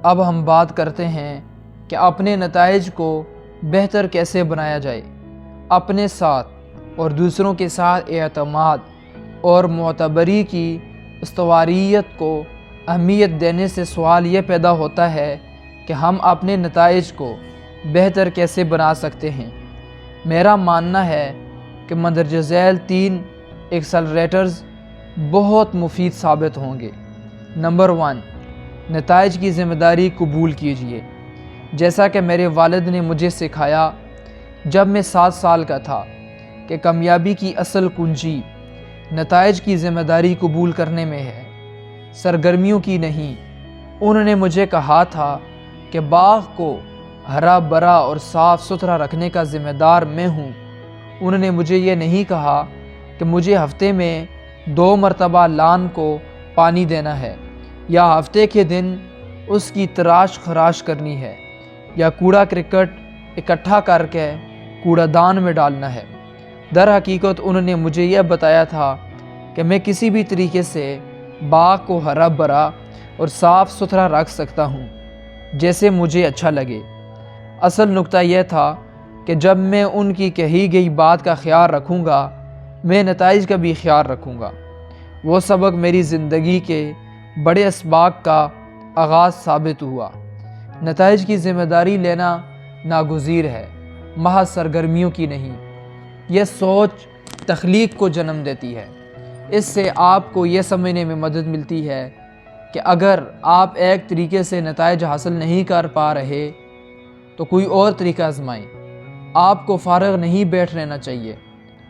اب ہم بات کرتے ہیں کہ اپنے نتائج کو بہتر کیسے بنایا جائے۔ اپنے ساتھ اور دوسروں کے ساتھ اعتماد اور معتبری کی استواریت کو اہمیت دینے سے سوال یہ پیدا ہوتا ہے کہ ہم اپنے نتائج کو بہتر کیسے بنا سکتے ہیں۔ میرا ماننا ہے کہ مندرجہ ذیل 3 ایکسلریٹرز بہت مفید ثابت ہوں گے۔ نمبر 1، نتائج کی ذمہ داری قبول کیجیے۔ جیسا کہ میرے والد نے مجھے سکھایا جب میں 7 سال کا تھا کہ کامیابی کی اصل کنجی نتائج کی ذمہ داری قبول کرنے میں ہے، سرگرمیوں کی نہیں۔ انہوں نے مجھے کہا تھا کہ باغ کو ہرا بھرا اور صاف ستھرا رکھنے کا ذمہ دار میں ہوں۔ انہوں نے مجھے یہ نہیں کہا کہ مجھے ہفتے میں 2 مرتبہ لان کو پانی دینا ہے، یا ہفتے کے دن اس کی تراش خراش کرنی ہے، یا کوڑا کرکٹ اکٹھا کر کے کوڑا دان میں ڈالنا ہے۔ در حقیقت انہوں نے مجھے یہ بتایا تھا کہ میں کسی بھی طریقے سے باغ کو ہرا بھرا اور صاف ستھرا رکھ سکتا ہوں جیسے مجھے اچھا لگے۔ اصل نکتہ یہ تھا کہ جب میں ان کی کہی گئی بات کا خیال رکھوں گا، میں نتائج کا بھی خیال رکھوں گا۔ وہ سبق میری زندگی کے بڑے اسباق کا آغاز ثابت ہوا۔ نتائج کی ذمہ داری لینا ناگزیر ہے، محض سرگرمیوں کی نہیں۔ یہ سوچ تخلیق کو جنم دیتی ہے۔ اس سے آپ کو یہ سمجھنے میں مدد ملتی ہے کہ اگر آپ ایک طریقے سے نتائج حاصل نہیں کر پا رہے تو کوئی اور طریقہ آزمائیں۔ آپ کو فارغ نہیں بیٹھ رہنا چاہیے،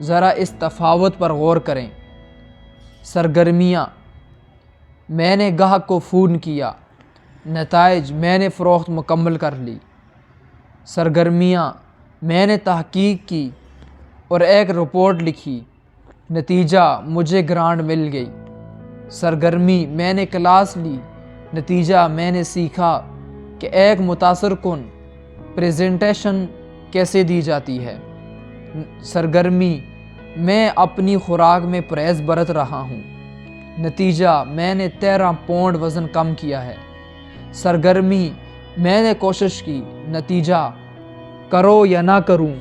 ذرا اس تفاوت پر غور کریں۔ سرگرمیاں: میں نے گاہک کو فون کیا، نتائج: میں نے فروخت مکمل کر لی۔ سرگرمیاں: میں نے تحقیق کی اور ایک رپورٹ لکھی، نتیجہ: مجھے گرانٹ مل گئی۔ سرگرمی: میں نے کلاس لی، نتیجہ: میں نے سیکھا کہ ایک متاثر کن پریزنٹیشن کیسے دی جاتی ہے۔ سرگرمی: میں اپنی خوراک میں پرہیز برت رہا ہوں، نتیجہ: میں نے 13 پاؤنڈ وزن کم کیا ہے۔ سرگرمی: میں نے کوشش کی، نتیجہ: کرو یا نہ کروں،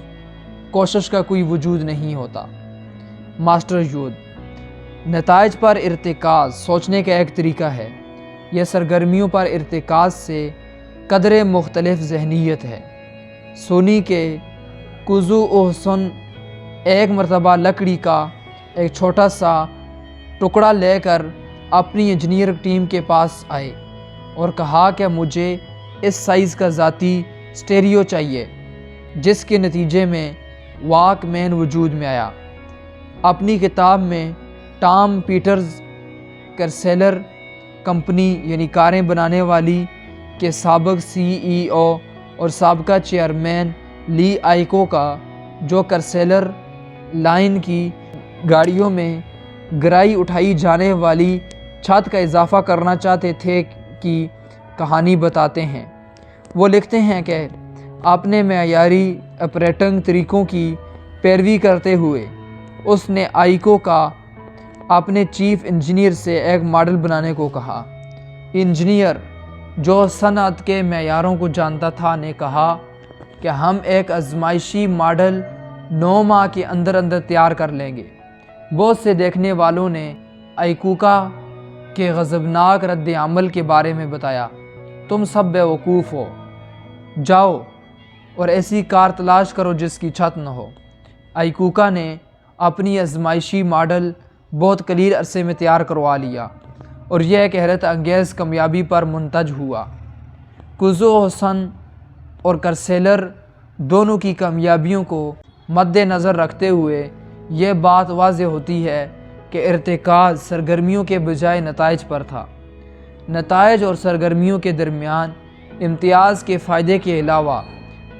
کوشش کا کوئی وجود نہیں ہوتا۔ ماسٹر یود: نتائج پر ارتکاز سوچنے کا ایک طریقہ ہے، یہ سرگرمیوں پر ارتکاز سے قدرے مختلف ذہنیت ہے۔ سونی کے کوزو اوہسن ایک مرتبہ لکڑی کا ایک چھوٹا سا ٹکڑا لے کر اپنی انجینئر ٹیم کے پاس آئے اور کہا کہ مجھے اس سائز کا ذاتی سٹیریو چاہیے، جس کے نتیجے میں واک مین وجود میں آیا۔ اپنی کتاب میں ٹام پیٹرز کرسیلر کمپنی یعنی کاریں بنانے والی کے سابق CEO اور سابقہ چیئرمین لی آئیکو کا، جو کرسیلر لائن کی گاڑیوں میں گرائی اٹھائی جانے والی چھت کا اضافہ کرنا چاہتے تھے، کی کہانی بتاتے ہیں۔ وہ لکھتے ہیں کہ اپنے معیاری آپریٹنگ طریقوں کی پیروی کرتے ہوئے اس نے آئیکو کا اپنے چیف انجینئر سے ایک ماڈل بنانے کو کہا۔ انجینئر، جو صنعت کے معیاروں کو جانتا تھا، نے کہا کہ ہم ایک آزمائشی ماڈل 9 ماہ کے اندر تیار کر لیں گے۔ بہت سے دیکھنے والوں نے آئیکوکا کے غضبناک رد عمل کے بارے میں بتایا، تم سب بیوقوف ہو، جاؤ اور ایسی کار تلاش کرو جس کی چھت نہ ہو۔ آئیکوکا نے اپنی آزمائشی ماڈل بہت قلیل عرصے میں تیار کروا لیا اور یہ ایک حیرت انگیز کامیابی پر منتج ہوا۔ کوزو اوہسن اور کرسیلر دونوں کی کامیابیوں کو مد نظر رکھتے ہوئے یہ بات واضح ہوتی ہے کہ ارتکاز سرگرمیوں کے بجائے نتائج پر تھا۔ نتائج اور سرگرمیوں کے درمیان امتیاز کے فائدے کے علاوہ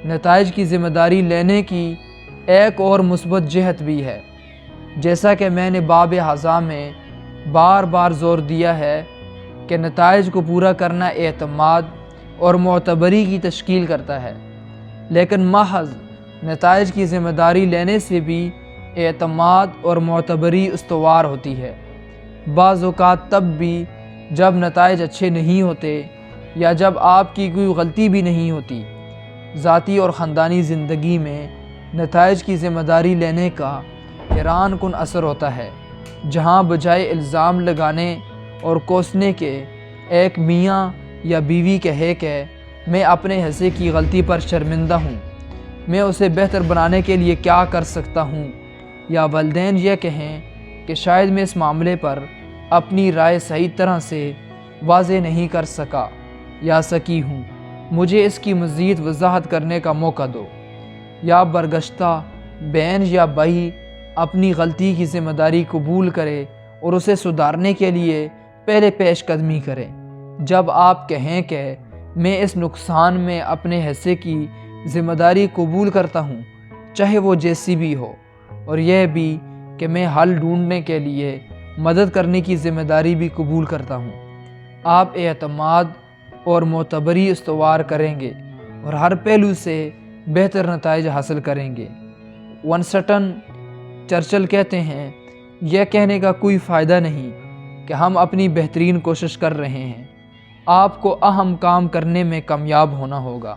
نتائج کی ذمہ داری لینے کی ایک اور مثبت جہت بھی ہے۔ جیسا کہ میں نے باب اعضاء میں بار بار زور دیا ہے کہ نتائج کو پورا کرنا اعتماد اور معتبری کی تشکیل کرتا ہے، لیکن محض نتائج کی ذمہ داری لینے سے بھی اعتماد اور معتبری استوار ہوتی ہے۔ بعض اوقات تب بھی جب نتائج اچھے نہیں ہوتے یا جب آپ کی کوئی غلطی بھی نہیں ہوتی۔ ذاتی اور خاندانی زندگی میں نتائج کی ذمہ داری لینے کا حیران کن اثر ہوتا ہے، جہاں بجائے الزام لگانے اور کوسنے کے ایک میاں یا بیوی کہے کہ میں اپنے حصے کی غلطی پر شرمندہ ہوں، میں اسے بہتر بنانے کے لیے کیا کر سکتا ہوں، یا والدین یہ کہیں کہ شاید میں اس معاملے پر اپنی رائے صحیح طرح سے واضح نہیں کر سکا یا سکی ہوں، مجھے اس کی مزید وضاحت کرنے کا موقع دو، یا برگشتہ بہن یا بھائی اپنی غلطی کی ذمہ داری قبول کرے اور اسے سدھارنے کے لیے پہلے پیش قدمی کرے۔ جب آپ کہیں کہ میں اس نقصان میں اپنے حصے کی ذمہ داری قبول کرتا ہوں، چاہے وہ جیسی بھی ہو، اور یہ بھی کہ میں حل ڈھونڈنے کے لیے مدد کرنے کی ذمہ داری بھی قبول کرتا ہوں، آپ اعتماد اور معتبری استوار کریں گے اور ہر پہلو سے بہتر نتائج حاصل کریں گے۔ ونسٹن چرچل کہتے ہیں، یہ کہنے کا کوئی فائدہ نہیں کہ ہم اپنی بہترین کوشش کر رہے ہیں، آپ کو اہم کام کرنے میں کامیاب ہونا ہوگا۔